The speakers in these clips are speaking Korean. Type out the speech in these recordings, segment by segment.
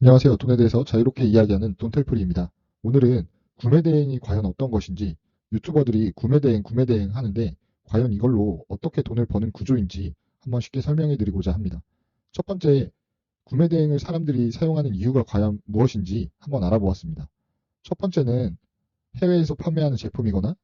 안녕하세요. 돈에 대해서 자유롭게 이야기하는 돈텔프리입니다. 오늘은 구매 대행이 과연 어떤 것인지, 유튜버들이 구매 대행 하는데 과연 이걸로 어떻게 돈을 버는 구조인지 한번 쉽게 설명해 드리고자 합니다. 첫 번째, 구매 대행을 사람들이 사용하는 이유가 과연 무엇인지 한번 알아보았습니다. 첫 번째는 해외에서 판매하는 제품이거나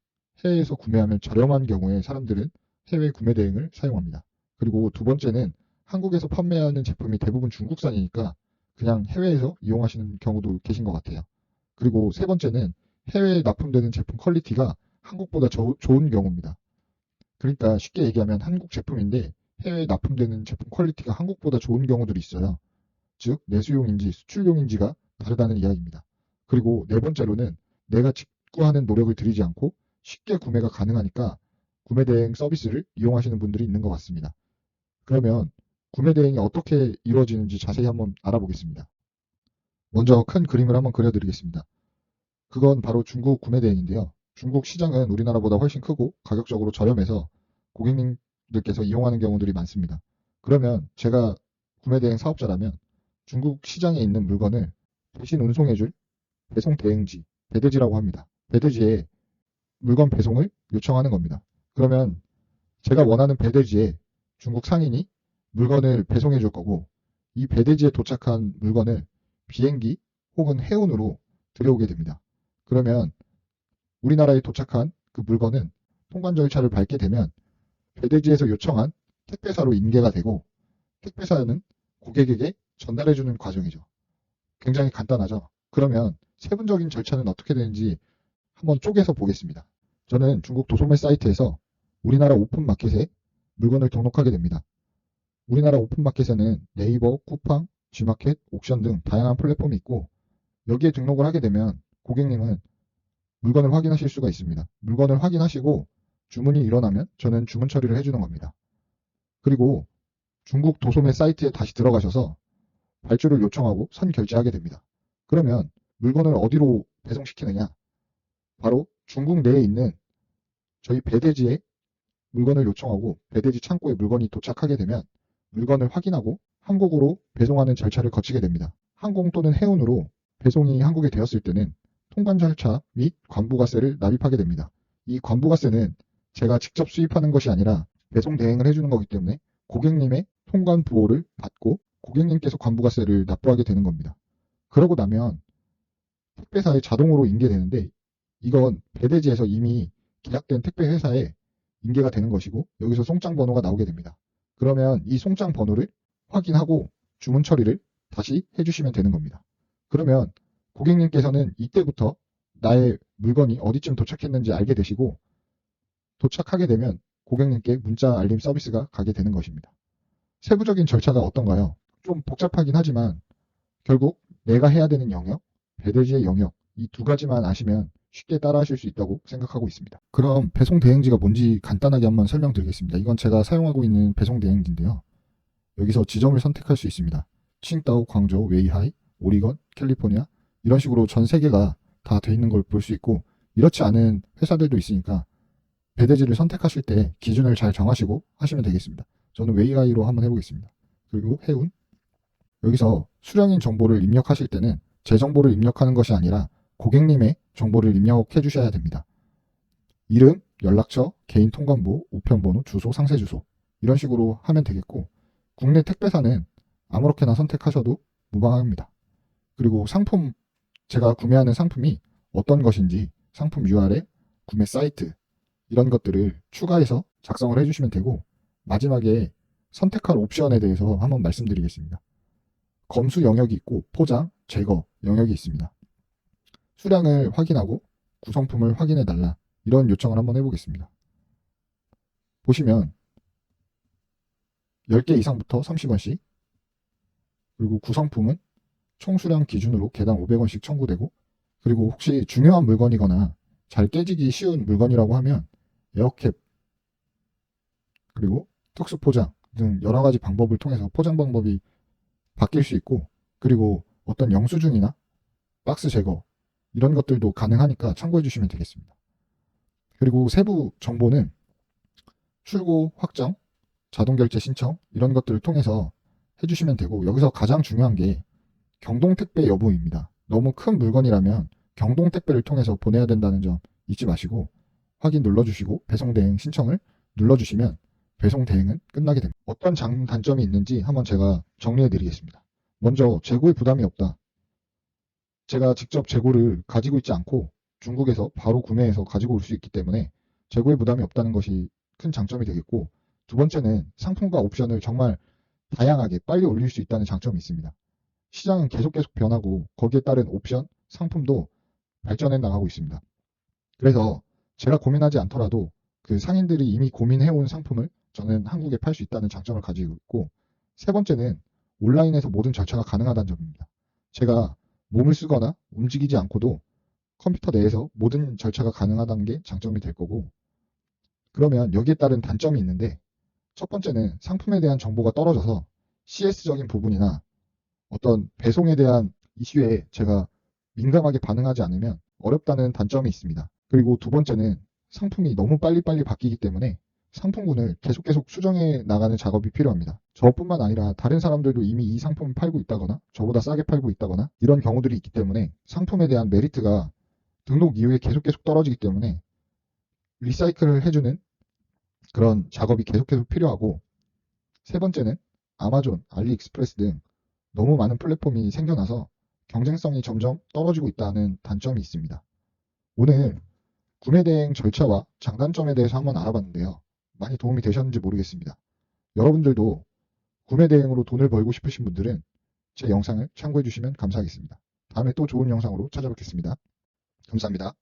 해외에서 구매하면 저렴한 경우에 사람들은 해외 구매 대행을 사용합니다. 그리고 두 번째는 한국에서 판매하는 제품이 대부분 중국산이니까 그냥 해외에서 이용하시는 경우도 계신 것 같아요. 그리고 세 번째는 해외에 납품되는 제품 퀄리티가 한국보다 좋은 경우입니다. 그러니까 쉽게 얘기하면 한국 제품인데 해외에 납품되는 제품 퀄리티가 한국보다 좋은 경우들이 있어요. 즉, 내수용인지 수출용인지가 다르다는 이야기입니다. 그리고 네 번째로는 내가 직구하는 노력을 들이지 않고 쉽게 구매가 가능하니까 구매 대행 서비스를 이용하시는 분들이 있는 것 같습니다. 그러면 구매 대행이 어떻게 이루어지는지 자세히 한번 알아보겠습니다. 먼저 큰 그림을 한번 그려드리겠습니다. 그건 바로 중국 구매 대행인데요. 중국 시장은 우리나라보다 훨씬 크고 가격적으로 저렴해서 고객님들께서 이용하는 경우들이 많습니다. 그러면 제가 구매 대행 사업자라면 중국 시장에 있는 물건을 대신 운송해줄 배송 대행지, 배대지라고 합니다. 배대지에 물건 배송을 요청하는 겁니다. 그러면 제가 원하는 배대지에 중국 상인이 물건을 배송해 줄 거고, 이 배대지에 도착한 물건을 비행기 혹은 해운으로 들여오게 됩니다. 그러면 우리나라에 도착한 그 물건은 통관 절차를 밟게 되면 배대지에서 요청한 택배사로 인계가 되고, 택배사는 고객에게 전달해주는 과정이죠. 굉장히 간단하죠. 그러면 세부적인 절차는 어떻게 되는지 한번 쪼개서 보겠습니다. 저는 중국 도소매 사이트에서 우리나라 오픈마켓에 물건을 등록하게 됩니다. 우리나라 오픈마켓에는 네이버, 쿠팡, G마켓, 옥션 등 다양한 플랫폼이 있고, 여기에 등록을 하게 되면 고객님은 물건을 확인하실 수가 있습니다. 물건을 확인하시고 주문이 일어나면 저는 주문 처리를 해주는 겁니다. 그리고 중국 도소매 사이트에 다시 들어가셔서 발주를 요청하고 선결제하게 됩니다. 그러면 물건을 어디로 배송시키느냐? 바로 중국 내에 있는 저희 배대지에 물건을 요청하고 배대지 창고에 물건이 도착하게 되면 물건을 확인하고 한국으로 배송하는 절차를 거치게 됩니다. 항공 또는 해운으로 배송이 한국에 되었을 때는 통관 절차 및 관부가세를 납입하게 됩니다. 이 관부가세는 제가 직접 수입하는 것이 아니라 배송 대행을 해주는 거기 때문에 고객님의 통관 부호를 받고 고객님께서 관부가세를 납부하게 되는 겁니다. 그러고 나면 택배사에 자동으로 인계되는데, 이건 배대지에서 이미 계약된 택배 회사에 인계가 되는 것이고 여기서 송장 번호가 나오게 됩니다. 그러면 이 송장 번호를 확인하고 주문 처리를 다시 해주시면 되는 겁니다. 그러면 고객님께서는 이때부터 나의 물건이 어디쯤 도착했는지 알게 되시고, 도착하게 되면 고객님께 문자 알림 서비스가 가게 되는 것입니다. 세부적인 절차가 어떤가요? 좀 복잡하긴 하지만 결국 내가 해야 되는 영역, 배대지의 영역, 이 두 가지만 아시면 쉽게 따라하실 수 있다고 생각하고 있습니다. 그럼 배송 대행지가 뭔지 간단하게 한번 설명드리겠습니다. 이건 제가 사용하고 있는 배송 대행지인데요. 여기서 지점을 선택할 수 있습니다. 칭다오, 광저우, 웨이하이, 오리건, 캘리포니아, 이런 식으로 전 세계가 다 돼 있는 걸 볼 수 있고, 이렇지 않은 회사들도 있으니까 배대지를 선택하실 때 기준을 잘 정하시고 하시면 되겠습니다. 저는 웨이하이로 한번 해보겠습니다. 그리고 해운, 여기서 수령인 정보를 입력하실 때는 제 정보를 입력하는 것이 아니라 고객님의 정보를 입력해 주셔야 됩니다. 이름, 연락처, 개인 통관부, 우편번호, 주소, 상세 주소, 이런 식으로 하면 되겠고, 국내 택배사는 아무렇게나 선택하셔도 무방합니다. 그리고 상품, 제가 구매하는 상품이 어떤 것인지 상품 URL, 구매 사이트, 이런 것들을 추가해서 작성을 해주시면 되고, 마지막에 선택할 옵션에 대해서 한번 말씀드리겠습니다. 검수 영역이 있고 포장, 제거 영역이 있습니다. 수량을 확인하고 구성품을 확인해 달라, 이런 요청을 한번 해보겠습니다. 보시면 10개 이상부터 30원씩, 그리고 구성품은 총 수량 기준으로 개당 500원씩 청구되고, 그리고 혹시 중요한 물건이거나 잘 깨지기 쉬운 물건이라고 하면 에어캡, 그리고 특수 포장 등 여러 가지 방법을 통해서 포장 방법이 바뀔 수 있고, 그리고 어떤 영수증이나 박스 제거, 이런 것들도 가능하니까 참고해 주시면 되겠습니다. 그리고 세부 정보는 출고 확정, 자동 결제 신청, 이런 것들을 통해서 해주시면 되고, 여기서 가장 중요한 게 경동택배 여부입니다. 너무 큰 물건이라면 경동택배를 통해서 보내야 된다는 점 잊지 마시고 확인 눌러주시고 배송 대행 신청을 눌러주시면 배송 대행은 끝나게 됩니다. 어떤 장단점이 있는지 한번 제가 정리해 드리겠습니다. 먼저 재고에 부담이 없다. 제가 직접 재고를 가지고 있지 않고 중국에서 바로 구매해서 가지고 올 수 있기 때문에 재고에 부담이 없다는 것이 큰 장점이 되겠고, 두 번째는 상품과 옵션을 정말 다양하게 빨리 올릴 수 있다는 장점이 있습니다. 시장은 계속 변하고 거기에 따른 옵션, 상품도 발전해 나가고 있습니다. 그래서 제가 고민하지 않더라도 그 상인들이 이미 고민해온 상품을 저는 한국에 팔 수 있다는 장점을 가지고 있고, 세 번째는 온라인에서 모든 절차가 가능하다는 점입니다. 제가 몸을 쓰거나 움직이지 않고도 컴퓨터 내에서 모든 절차가 가능하다는 게 장점이 될 거고, 그러면 여기에 따른 단점이 있는데, 첫 번째는 상품에 대한 정보가 떨어져서 CS적인 부분이나 어떤 배송에 대한 이슈에 제가 민감하게 반응하지 않으면 어렵다는 단점이 있습니다. 그리고 두 번째는 상품이 너무 빨리빨리 바뀌기 때문에 상품군을 계속 수정해 나가는 작업이 필요합니다. 저뿐만 아니라 다른 사람들도 이미 이 상품을 팔고 있다거나 저보다 싸게 팔고 있다거나 이런 경우들이 있기 때문에 상품에 대한 메리트가 등록 이후에 계속 떨어지기 때문에 리사이클을 해주는 그런 작업이 계속 필요하고, 세 번째는 아마존, 알리익스프레스 등 너무 많은 플랫폼이 생겨나서 경쟁성이 점점 떨어지고 있다는 단점이 있습니다. 오늘 구매 대행 절차와 장단점에 대해서 한번 알아봤는데요. 많이 도움이 되셨는지 모르겠습니다. 여러분들도 구매 대행으로 돈을 벌고 싶으신 분들은 제 영상을 참고해 주시면 감사하겠습니다. 다음에 또 좋은 영상으로 찾아뵙겠습니다. 감사합니다.